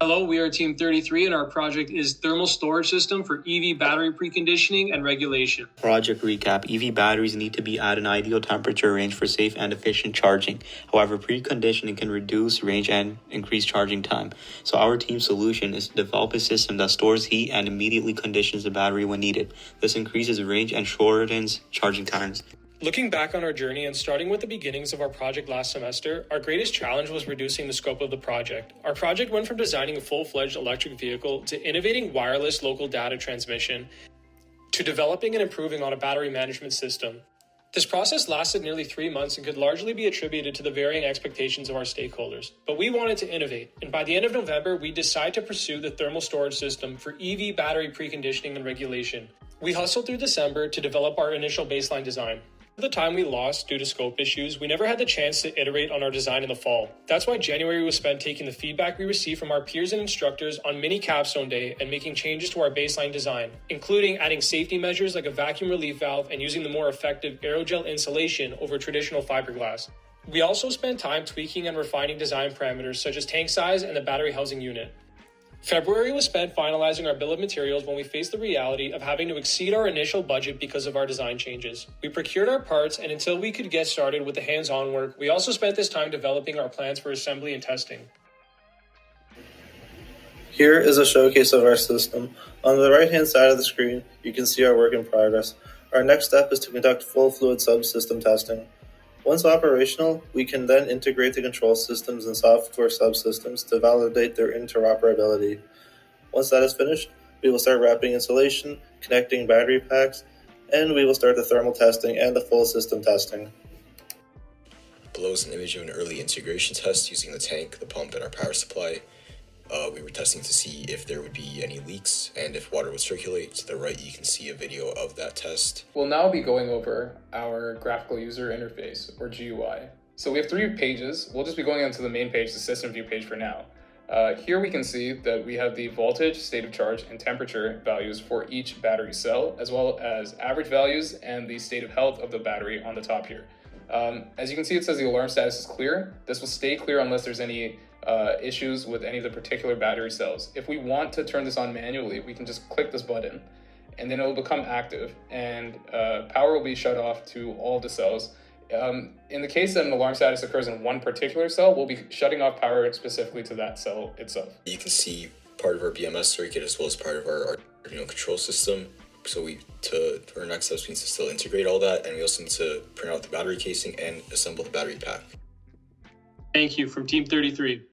Hello, we are Team 33 and our project is thermal storage system for EV battery preconditioning and regulation. Project recap. EV batteries need to be at an ideal temperature range for safe and efficient charging. However, preconditioning can reduce range and increase charging time. So our team's solution is to develop a system that stores heat and immediately conditions the battery when needed. This increases range and shortens charging times. Looking back on our journey and starting with the beginnings of our project last semester, our greatest challenge was reducing the scope of the project. Our project went from designing a full-fledged electric vehicle to innovating wireless local data transmission to developing and improving on a battery management system. This process lasted nearly 3 months and could largely be attributed to the varying expectations of our stakeholders. But we wanted to innovate, and by the end of November, we decided to pursue the thermal storage system for EV battery preconditioning and regulation. We hustled through December to develop our initial baseline design. The time we lost due to scope issues, we never had the chance to iterate on our design in the fall. That's why January was spent taking the feedback we received from our peers and instructors on mini Capstone Day and making changes to our baseline design, including adding safety measures like a vacuum relief valve and using the more effective aerogel insulation over traditional fiberglass. We also spent time tweaking and refining design parameters such as tank size and the battery housing unit. February was spent finalizing our bill of materials when we faced the reality of having to exceed our initial budget because of our design changes. We procured our parts, and until we could get started with the hands-on work, we also spent this time developing our plans for assembly and testing. Here is a showcase of our system. On the right-hand side of the screen, you can see our work in progress. Our next step is to conduct full fluid subsystem testing. Once operational, we can then integrate the control systems and software subsystems to validate their interoperability. Once that is finished, we will start wrapping insulation, connecting battery packs, and we will start the thermal testing and the full system testing. Below is an image of an early integration test using the tank, the pump, and our power supply. We were testing to see if there would be any leaks and if water would circulate. To the right, you can see a video of that test. We'll now be going over our graphical user interface, or GUI. So we have 3 pages. We'll just be going into the main page, the system view page for now. Here we can see that we have the voltage, state of charge, and temperature values for each battery cell, as well as average values and the state of health of the battery on the top here. As you can see, it says the alarm status is clear. This will stay clear unless there's any issues with any of the particular battery cells. If we want to turn this on manually, we can just click this button and then it will become active and power will be shut off to all the cells. In the case that an alarm status occurs in one particular cell, we'll be shutting off power specifically to that cell itself. You can see part of our BMS circuit as well as part of our control system. So for our next steps, we need to still integrate all that, and we also need to print out the battery casing and assemble the battery pack. Thank you from Team 33.